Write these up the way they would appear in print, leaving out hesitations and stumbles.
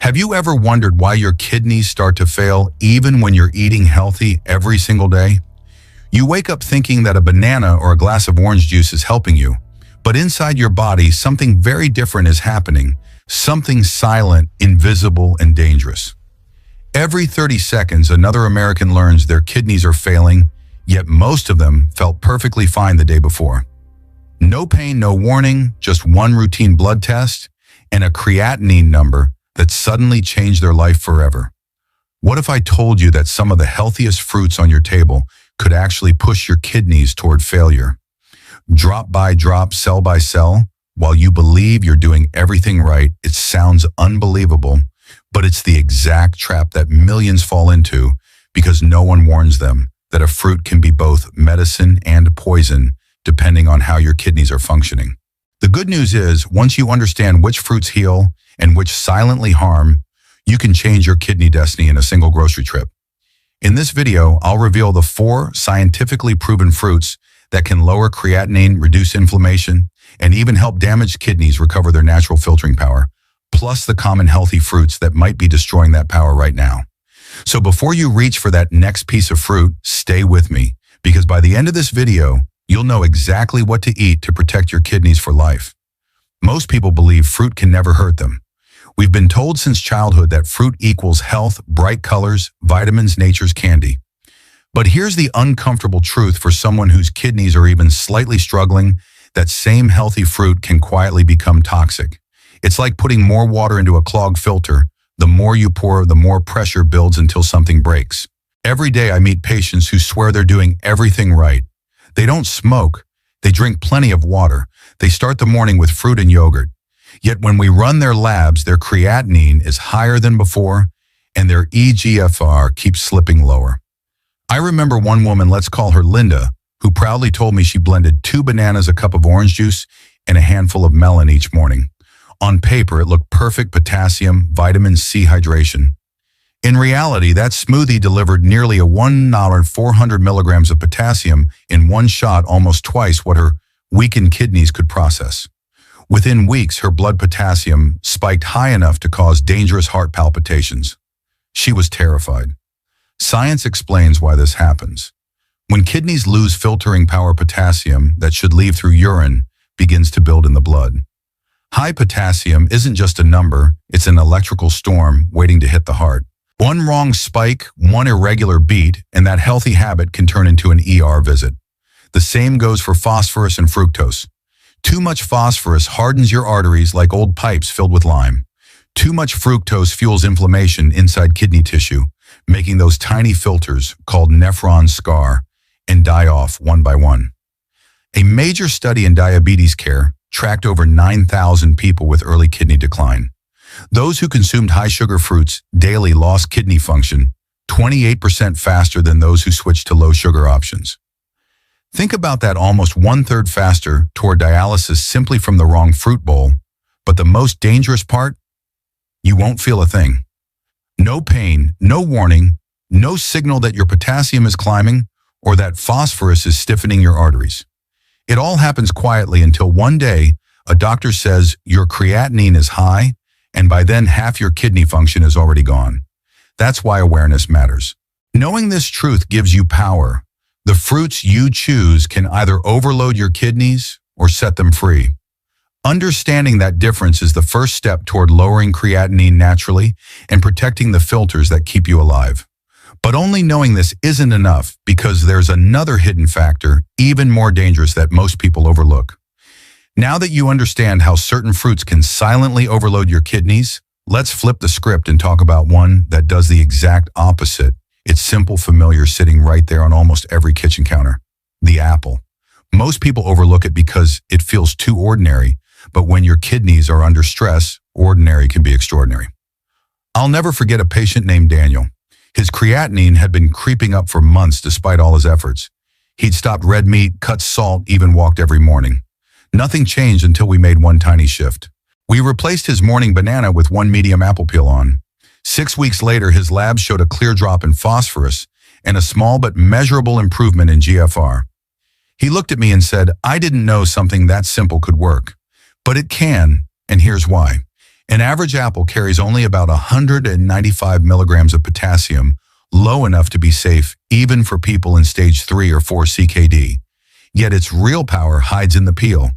Have you ever wondered why your kidneys start to fail even when you're eating healthy every single day? You wake up thinking that a banana or a glass of orange juice is helping you, but inside your body, something very different is happening, something silent, invisible, and dangerous. Every 30 seconds, another American learns their kidneys are failing, yet most of them felt perfectly fine the day before. No pain, no warning, just one routine blood test and a creatinine number that suddenly changed their life forever. What if I told you that some of the healthiest fruits on your table could actually push your kidneys toward failure? Drop by drop, cell by cell, while you believe you're doing everything right. It sounds unbelievable, but it's the exact trap that millions fall into because no one warns them that a fruit can be both medicine and poison depending on how your kidneys are functioning. The good news is, once you understand which fruits heal and which silently harm, you can change your kidney destiny in a single grocery trip. In this video, I'll reveal the 4 scientifically proven fruits that can lower creatinine, reduce inflammation, and even help damaged kidneys recover their natural filtering power, plus the common healthy fruits that might be destroying that power right now. So before you reach for that next piece of fruit, stay with me, because by the end of this video, you'll know exactly what to eat to protect your kidneys for life. Most people believe fruit can never hurt them. We've been told since childhood that fruit equals health, bright colors, vitamins, nature's candy. But here's the uncomfortable truth for someone whose kidneys are even slightly struggling: that same healthy fruit can quietly become toxic. It's like putting more water into a clogged filter. The more you pour, the more pressure builds until something breaks. Every day I meet patients who swear they're doing everything right. They don't smoke. They drink plenty of water. They start the morning with fruit and yogurt. Yet when we run their labs, their creatinine is higher than before, and their eGFR keeps slipping lower. I remember one woman, let's call her Linda, who proudly told me she blended 2 bananas, a cup of orange juice, and a handful of melon each morning. On paper, it looked perfect: potassium, vitamin C hydration. In reality, that smoothie delivered nearly a 400 milligrams of potassium in one shot, almost twice what her weakened kidneys could process. Within weeks, her blood potassium spiked high enough to cause dangerous heart palpitations. She was terrified. Science explains why this happens. When kidneys lose filtering power, potassium that should leave through urine begins to build in the blood. High potassium isn't just a number, it's an electrical storm waiting to hit the heart. One wrong spike, one irregular beat, and that healthy habit can turn into an ER visit. The same goes for phosphorus and fructose. Too much phosphorus hardens your arteries like old pipes filled with lime. Too much fructose fuels inflammation inside kidney tissue, making those tiny filters, called nephrons, scar and die off one by one. A major study in diabetes care tracked over 9,000 people with early kidney decline. Those who consumed high-sugar fruits daily lost kidney function 28% faster than those who switched to low-sugar options. Think about that: almost 1/3 faster toward dialysis simply from the wrong fruit bowl. But the most dangerous part? You won't feel a thing. No pain, no warning, no signal that your potassium is climbing or that phosphorus is stiffening your arteries. It all happens quietly until one day a doctor says your creatinine is high, and by then half your kidney function is already gone. That's why awareness matters. Knowing this truth gives you power. The fruits you choose can either overload your kidneys or set them free. Understanding that difference is the first step toward lowering creatinine naturally and protecting the filters that keep you alive. But only knowing this isn't enough, because there's another hidden factor, even more dangerous, that most people overlook. Now that you understand how certain fruits can silently overload your kidneys, let's flip the script and talk about one that does the exact opposite. It's simple, familiar, sitting right there on almost every kitchen counter: the apple. Most people overlook it because it feels too ordinary, but when your kidneys are under stress, ordinary can be extraordinary. I'll never forget a patient named Daniel. His creatinine had been creeping up for months despite all his efforts. He'd stopped red meat, cut salt, even walked every morning. Nothing changed until we made one tiny shift. We replaced his morning banana with one medium apple peel on. 6 weeks later, his lab showed a clear drop in phosphorus and a small but measurable improvement in GFR. He looked at me and said, "I didn't know something that simple could work." But it can, and here's why. An average apple carries only about 195 milligrams of potassium, low enough to be safe even for people in stage 3 or 4 CKD. Yet its real power hides in the peel.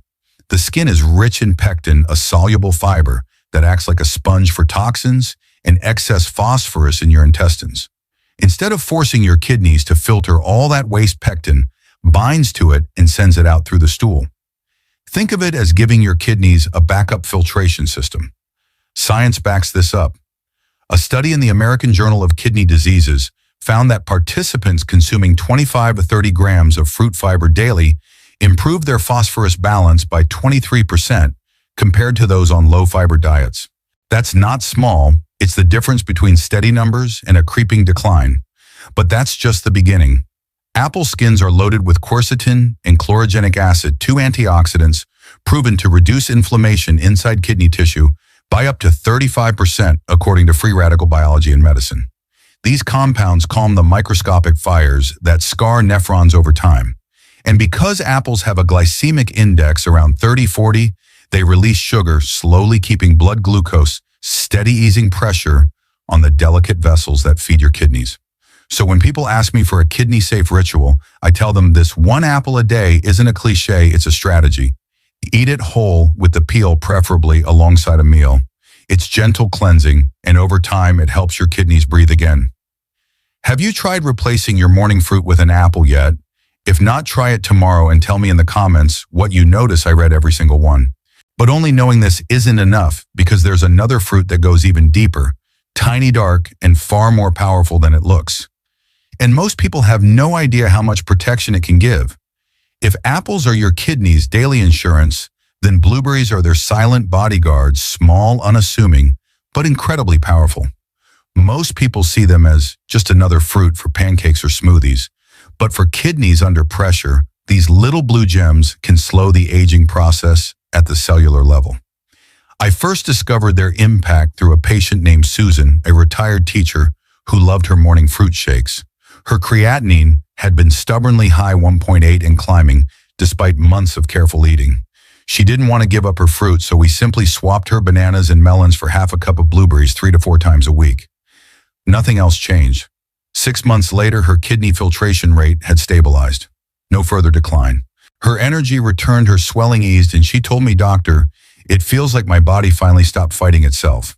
The skin is rich in pectin, a soluble fiber that acts like a sponge for toxins and excess phosphorus in your intestines. Instead of forcing your kidneys to filter all that waste, pectin binds to it and sends it out through the stool. Think of it as giving your kidneys a backup filtration system. Science backs this up. A study in the American Journal of Kidney Diseases found that participants consuming 25 to 30 grams of fruit fiber daily improved their phosphorus balance by 23% compared to those on low-fiber diets. That's not small. It's the difference between steady numbers and a creeping decline. But that's just the beginning. Apple skins are loaded with quercetin and chlorogenic acid, two antioxidants proven to reduce inflammation inside kidney tissue by up to 35%, according to free radical biology and medicine. These compounds calm the microscopic fires that scar nephrons over time. And because apples have a glycemic index around 30-40, they release sugar, slowly keeping blood glucose steady, easing pressure on the delicate vessels that feed your kidneys. So when people ask me for a kidney-safe ritual, I tell them this one apple a day isn't a cliche, it's a strategy. Eat it whole with the peel, preferably alongside a meal. It's gentle cleansing, and over time it helps your kidneys breathe again. Have you tried replacing your morning fruit with an apple yet? If not, try it tomorrow and tell me in the comments what you notice. I read every single one. But only knowing this isn't enough, because there's another fruit that goes even deeper, tiny, dark, and far more powerful than it looks. And most people have no idea how much protection it can give. If apples are your kidneys' daily insurance, then blueberries are their silent bodyguards, small, unassuming, but incredibly powerful. Most people see them as just another fruit for pancakes or smoothies. But for kidneys under pressure, these little blue gems can slow the aging process at the cellular level. I first discovered their impact through a patient named Susan, a retired teacher who loved her morning fruit shakes. Her creatinine had been stubbornly high, 1.8 and climbing, despite months of careful eating. She didn't want to give up her fruit, so we simply swapped her bananas and melons for half a cup of blueberries 3 to 4 times a week. Nothing else changed. 6 months later, her kidney filtration rate had stabilized. No further decline. Her energy returned, her swelling eased, and she told me, "Doctor, it feels like my body finally stopped fighting itself."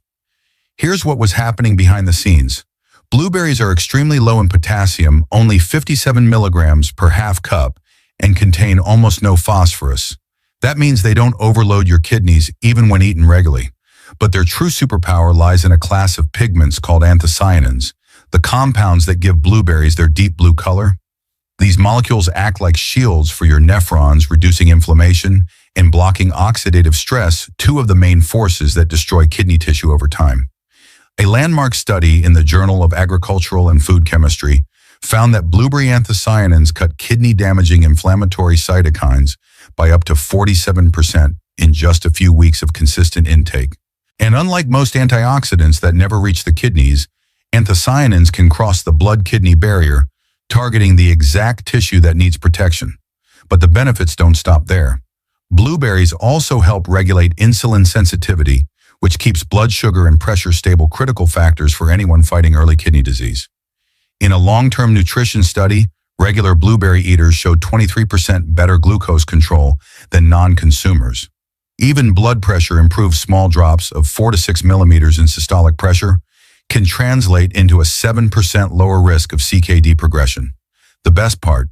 Here's what was happening behind the scenes. Blueberries are extremely low in potassium, only 57 milligrams per half cup, and contain almost no phosphorus. That means they don't overload your kidneys even when eaten regularly. But their true superpower lies in a class of pigments called anthocyanins, the compounds that give blueberries their deep blue color. These molecules act like shields for your nephrons, reducing inflammation and blocking oxidative stress, two of the main forces that destroy kidney tissue over time. A landmark study in the Journal of Agricultural and Food Chemistry found that blueberry anthocyanins cut kidney-damaging inflammatory cytokines by up to 47% in just a few weeks of consistent intake. And unlike most antioxidants that never reach the kidneys, anthocyanins can cross the blood-kidney barrier, targeting the exact tissue that needs protection. But the benefits don't stop there. Blueberries also help regulate insulin sensitivity, which keeps blood sugar and pressure stable, critical factors for anyone fighting early kidney disease. In a long-term nutrition study, regular blueberry eaters showed 23% better glucose control than non-consumers. Even blood pressure improved. Small drops of 4 to 6 millimeters in systolic pressure can translate into a 7% lower risk of CKD progression. The best part,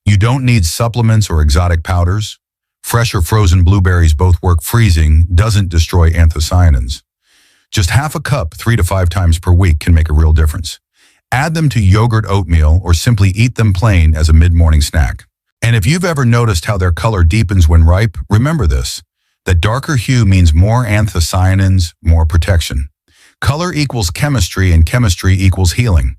you don't need supplements or exotic powders. Fresh or frozen blueberries both work. Freezing doesn't destroy anthocyanins. Just half a cup 3 to 5 times per week can make a real difference. Add them to yogurt, oatmeal, or simply eat them plain as a mid-morning snack. And if you've ever noticed how their color deepens when ripe, remember this: that darker hue means more anthocyanins, more protection. Color equals chemistry, and chemistry equals healing.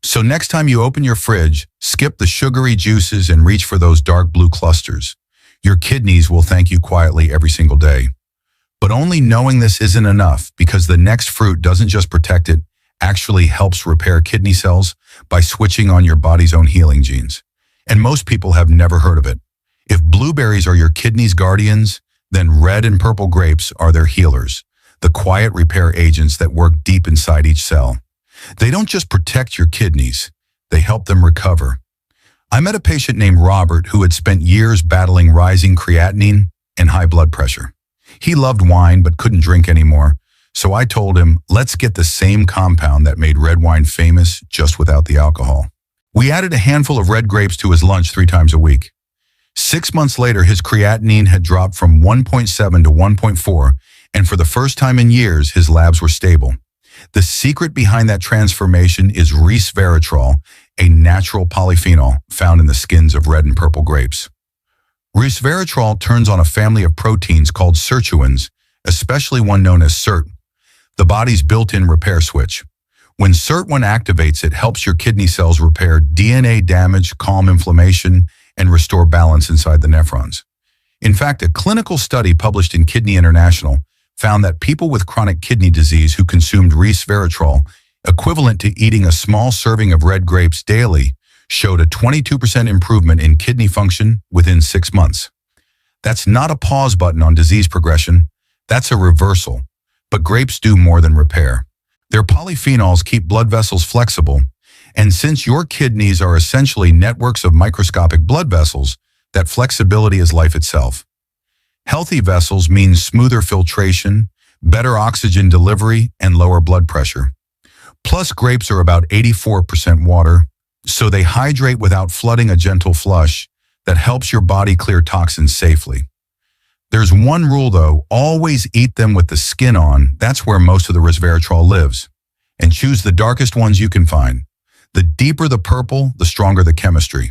So next time you open your fridge, skip the sugary juices and reach for those dark blue clusters. Your kidneys will thank you quietly every single day. But only knowing this isn't enough, because the next fruit doesn't just protect it, actually helps repair kidney cells by switching on your body's own healing genes. And most people have never heard of it. If blueberries are your kidneys' guardians, then red and purple grapes are their healers. the quiet repair agents that work deep inside each cell. They don't just protect your kidneys, they help them recover. I met a patient named Robert who had spent years battling rising creatinine and high blood pressure. He loved wine but couldn't drink anymore, so I told him, let's get the same compound that made red wine famous, just without the alcohol. We added a handful of red grapes to his lunch 3 times a week. 6 months later, his creatinine had dropped from 1.7 to 1.4, and for the first time in years, his labs were stable. The secret behind that transformation is resveratrol, a natural polyphenol found in the skins of red and purple grapes. Resveratrol turns on a family of proteins called sirtuins, especially one known as SIRT, the body's built-in repair switch. When SIRT1 activates, it helps your kidney cells repair DNA damage, calm inflammation, and restore balance inside the nephrons. In fact, a clinical study published in Kidney International found that people with chronic kidney disease who consumed resveratrol, equivalent to eating a small serving of red grapes daily, showed a 22% improvement in kidney function within 6 months. That's not a pause button on disease progression, that's a reversal. But grapes do more than repair. Their polyphenols keep blood vessels flexible, and since your kidneys are essentially networks of microscopic blood vessels, that flexibility is life itself. Healthy vessels mean smoother filtration, better oxygen delivery, and lower blood pressure. Plus, grapes are about 84% water, so they hydrate without flooding, a gentle flush that helps your body clear toxins safely. There's one rule though, always eat them with the skin on. That's where most of the resveratrol lives. And choose the darkest ones you can find. The deeper the purple, the stronger the chemistry.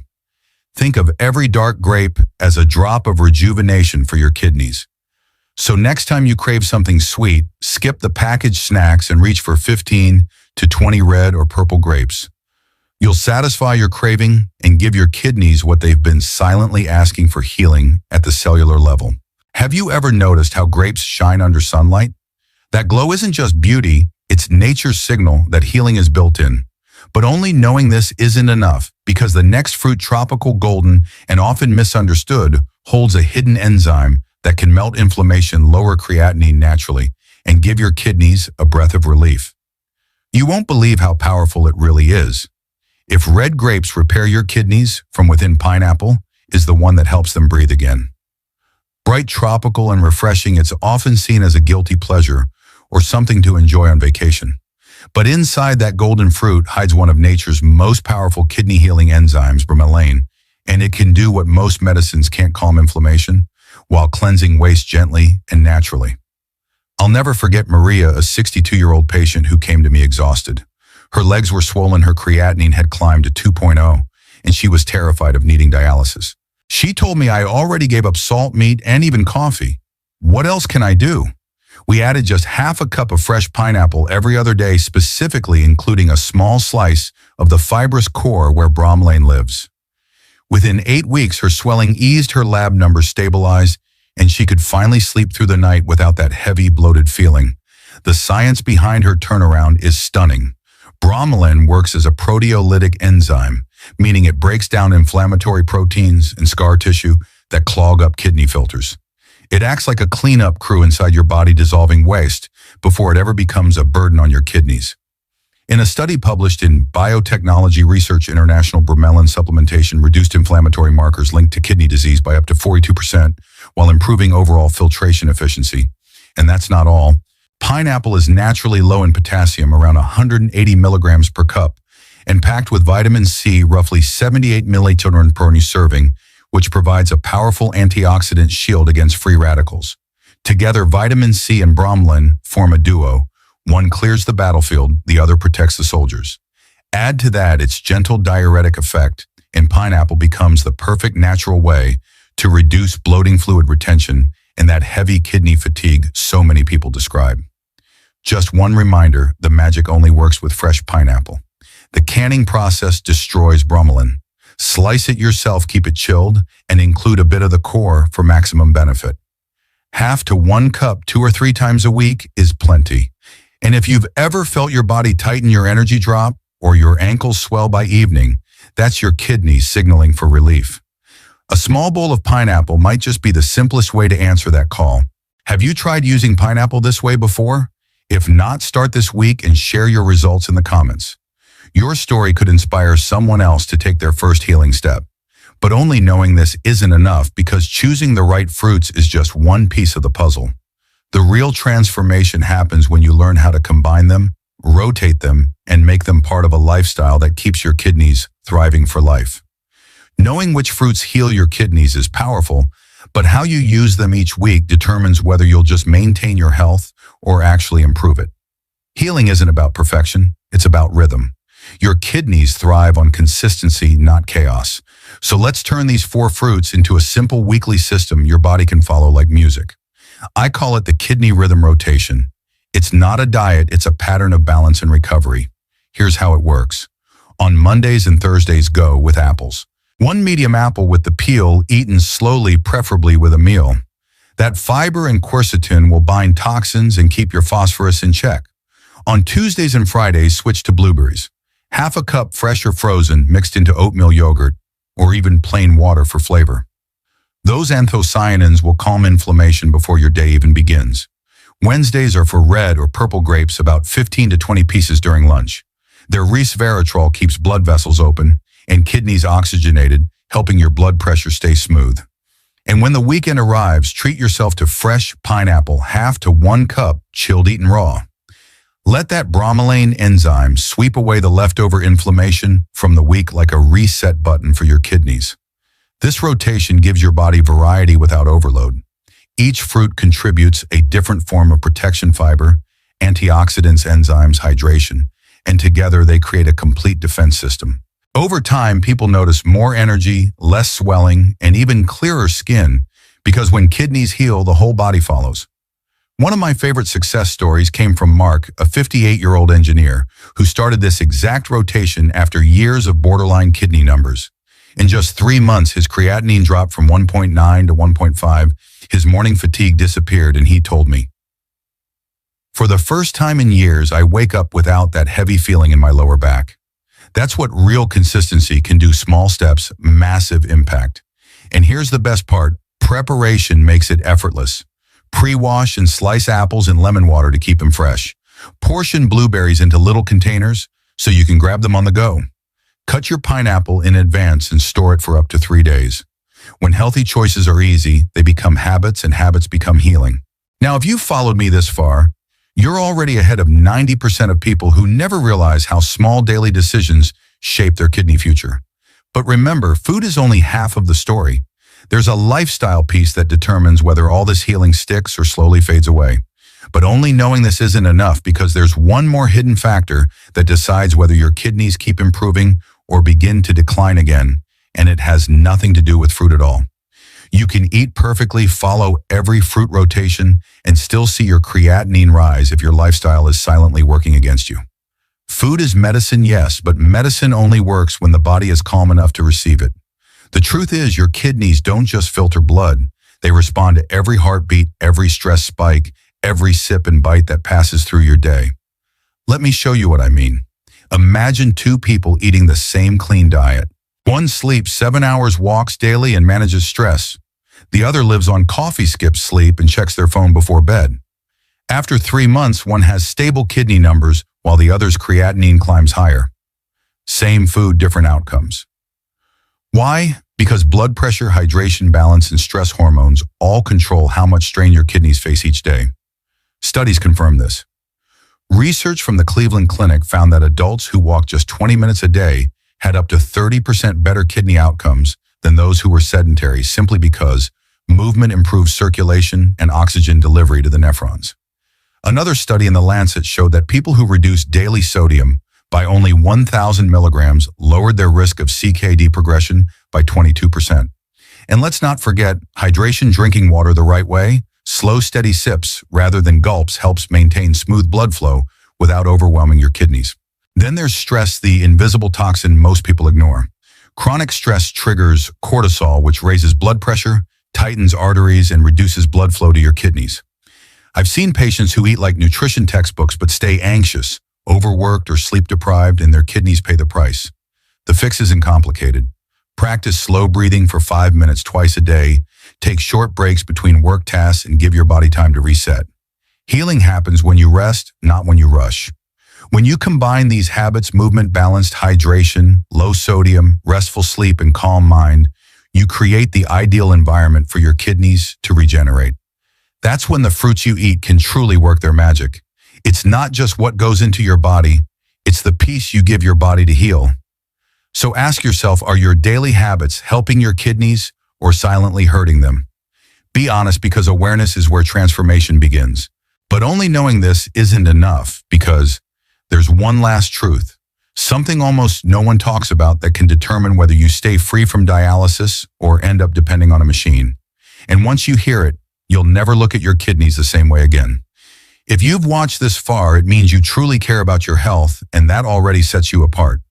Think of every dark grape as a drop of rejuvenation for your kidneys. So next time you crave something sweet, skip the packaged snacks and reach for 15 to 20 red or purple grapes. You'll satisfy your craving and give your kidneys what they've been silently asking for: healing at the cellular level. Have you ever noticed how grapes shine under sunlight? That glow isn't just beauty, it's nature's signal that healing is built in. But only knowing this isn't enough, because the next fruit, tropical golden and often misunderstood, holds a hidden enzyme that can melt inflammation, lower creatinine naturally, and give your kidneys a breath of relief. You won't believe how powerful it really is. If red grapes repair your kidneys from within, pineapple is the one that helps them breathe again. Bright, tropical, and refreshing, it's often seen as a guilty pleasure or something to enjoy on vacation. But inside that golden fruit hides one of nature's most powerful kidney healing enzymes, bromelain, and it can do what most medicines can't: calm inflammation while cleansing waste gently and naturally. I'll never forget Maria, a 62-year-old patient who came to me exhausted. Her legs were swollen, her creatinine had climbed to 2.0, and she was terrified of needing dialysis. She told me, I already gave up salt, meat, and even coffee. What else can I do? We added just half a cup of fresh pineapple every other day, specifically including a small slice of the fibrous core where bromelain lives. Within 8 weeks, her swelling eased, her lab numbers stabilized, and she could finally sleep through the night without that heavy, bloated feeling. The science behind her turnaround is stunning. Bromelain works as a proteolytic enzyme, meaning it breaks down inflammatory proteins and scar tissue that clog up kidney filters. It acts like a cleanup crew inside your body, dissolving waste before it ever becomes a burden on your kidneys. In a study published in Biotechnology Research International, bromelain supplementation reduced inflammatory markers linked to kidney disease by up to 42% while improving overall filtration efficiency. And that's not all. Pineapple is naturally low in potassium, around 180 milligrams per cup, and packed with vitamin C, roughly 78 milliliters per serving, which provides a powerful antioxidant shield against free radicals. Together, vitamin C and bromelain form a duo. One clears the battlefield, the other protects the soldiers. Add to that its gentle diuretic effect, and pineapple becomes the perfect natural way to reduce bloating, fluid retention, and that heavy kidney fatigue so many people describe. Just one reminder, the magic only works with fresh pineapple. The canning process destroys bromelain. Slice it yourself, keep it chilled, and include a bit of the core for maximum benefit. Half to 1 cup 2 or 3 times a week is plenty. And if you've ever felt your body tighten, your energy drop, or your ankles swell by evening, that's your kidneys signaling for relief. A small bowl of pineapple might just be the simplest way to answer that call. Have you tried using pineapple this way before? If not, start this week and share your results in the comments. Your story could inspire someone else to take their first healing step. But only knowing this isn't enough, because choosing the right fruits is just one piece of the puzzle. The real transformation happens when you learn how to combine them, rotate them, and make them part of a lifestyle that keeps your kidneys thriving for life. Knowing which fruits heal your kidneys is powerful, but how you use them each week determines whether you'll just maintain your health or actually improve it. Healing isn't about perfection, it's about rhythm. Your kidneys thrive on consistency, not chaos. So let's turn these 4 fruits into a simple weekly system your body can follow like music. I call it the kidney rhythm rotation. It's not a diet, it's a pattern of balance and recovery. Here's how it works. On Mondays and Thursdays, go with apples. 1 medium apple with the peel, eaten slowly, preferably with a meal. That fiber and quercetin will bind toxins and keep your phosphorus in check. On Tuesdays and Fridays, switch to blueberries. Half a cup fresh or frozen, mixed into oatmeal yogurt, or even plain water for flavor. Those anthocyanins will calm inflammation before your day even begins. Wednesdays are for red or purple grapes, about 15 to 20 pieces during lunch. Their resveratrol keeps blood vessels open and kidneys oxygenated, helping your blood pressure stay smooth. And when the weekend arrives, treat yourself to fresh pineapple, half to 1 cup, chilled, eaten raw. Let that bromelain enzyme sweep away the leftover inflammation from the week like a reset button for your kidneys. This rotation gives your body variety without overload. Each fruit contributes a different form of protection: fiber, antioxidants, enzymes, hydration, and together they create a complete defense system. Over time, people notice more energy, less swelling, and even clearer skin, because when kidneys heal, the whole body follows. One of my favorite success stories came from Mark, a 58-year-old engineer who started this exact rotation after years of borderline kidney numbers. In just 3 months, his creatinine dropped from 1.9 to 1.5, his morning fatigue disappeared, and he told me, "For the first time in years, I wake up without that heavy feeling in my lower back." That's what real consistency can do: small steps, massive impact. And here's the best part: preparation makes it effortless. Pre-wash and slice apples in lemon water to keep them fresh. Portion blueberries into little containers so you can grab them on the go. Cut your pineapple in advance and store it for up to 3 days. When healthy choices are easy, they become habits, and habits become healing. Now, if you've followed me this far, you're already ahead of 90% of people who never realize how small daily decisions shape their kidney future. But remember, food is only half of the story. There's a lifestyle piece that determines whether all this healing sticks or slowly fades away. But only knowing this isn't enough, because there's one more hidden factor that decides whether your kidneys keep improving or begin to decline again, and it has nothing to do with fruit at all. You can eat perfectly, follow every fruit rotation, and still see your creatinine rise if your lifestyle is silently working against you. Food is medicine, yes, but medicine only works when the body is calm enough to receive it. The truth is, your kidneys don't just filter blood. They respond to every heartbeat, every stress spike, every sip and bite that passes through your day. Let me show you what I mean. Imagine 2 people eating the same clean diet. One sleeps 7 hours, walks daily, and manages stress. The other lives on coffee, skips sleep, and checks their phone before bed. After 3 months, one has stable kidney numbers while the other's creatinine climbs higher. Same food, different outcomes. Why? Because blood pressure, hydration, balance, and stress hormones all control how much strain your kidneys face each day. Studies confirm this. Research from the Cleveland Clinic found that adults who walked just 20 minutes a day had up to 30% better kidney outcomes than those who were sedentary, simply because movement improves circulation and oxygen delivery to the nephrons. Another study in The Lancet showed that people who reduced daily sodium by only 1,000 milligrams lowered their risk of CKD progression by 22%. And let's not forget, hydration. Drinking water the right way, slow, steady sips rather than gulps, helps maintain smooth blood flow without overwhelming your kidneys. Then there's stress, the invisible toxin most people ignore. Chronic stress triggers cortisol, which raises blood pressure, tightens arteries, and reduces blood flow to your kidneys. I've seen patients who eat like nutrition textbooks but stay anxious, overworked, or sleep deprived, and their kidneys pay the price. The fix isn't complicated. Practice slow breathing for 5 minutes twice a day. Take short breaks between work tasks and give your body time to reset. Healing happens when you rest, not when you rush. When you combine these habits, movement, balanced hydration, low sodium, restful sleep, and calm mind, you create the ideal environment for your kidneys to regenerate. That's when the fruits you eat can truly work their magic. It's not just what goes into your body, it's the peace you give your body to heal. So ask yourself, are your daily habits helping your kidneys or silently hurting them? Be honest, because awareness is where transformation begins. But only knowing this isn't enough, because there's one last truth, something almost no one talks about that can determine whether you stay free from dialysis or end up depending on a machine. And once you hear it, you'll never look at your kidneys the same way again. If you've watched this far, it means you truly care about your health, and that already sets you apart.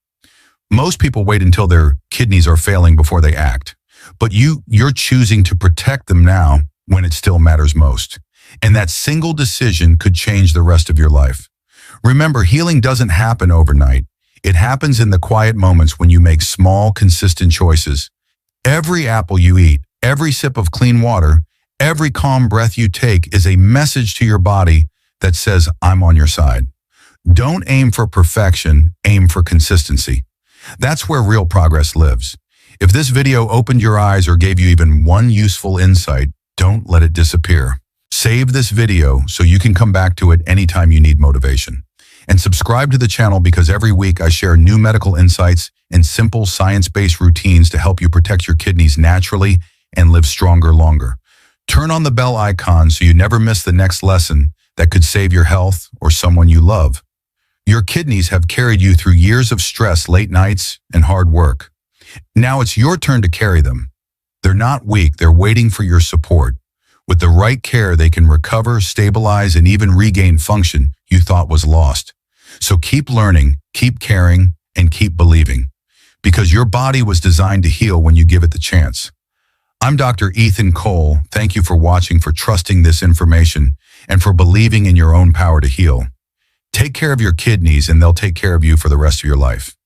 Most people wait until their kidneys are failing before they act, but you're choosing to protect them now when it still matters most. And that single decision could change the rest of your life. Remember, healing doesn't happen overnight. It happens in the quiet moments when you make small, consistent choices. Every apple you eat, every sip of clean water, every calm breath you take is a message to your body that says, I'm on your side. Don't aim for perfection, aim for consistency. That's where real progress lives. If this video opened your eyes or gave you even one useful insight, don't let it disappear. Save this video so you can come back to it anytime you need motivation. And subscribe to the channel, because every week I share new medical insights and simple science-based routines to help you protect your kidneys naturally and live stronger longer. Turn on the bell icon so you never miss the next lesson that could save your health or someone you love. Your kidneys have carried you through years of stress, late nights, and hard work. Now it's your turn to carry them. They're not weak, they're waiting for your support. With the right care, they can recover, stabilize, and even regain function you thought was lost. So keep learning, keep caring, and keep believing, because your body was designed to heal when you give it the chance. I'm Dr. Ethan Cole. Thank you for watching, for trusting this information, and for believing in your own power to heal. Take care of your kidneys, and they'll take care of you for the rest of your life.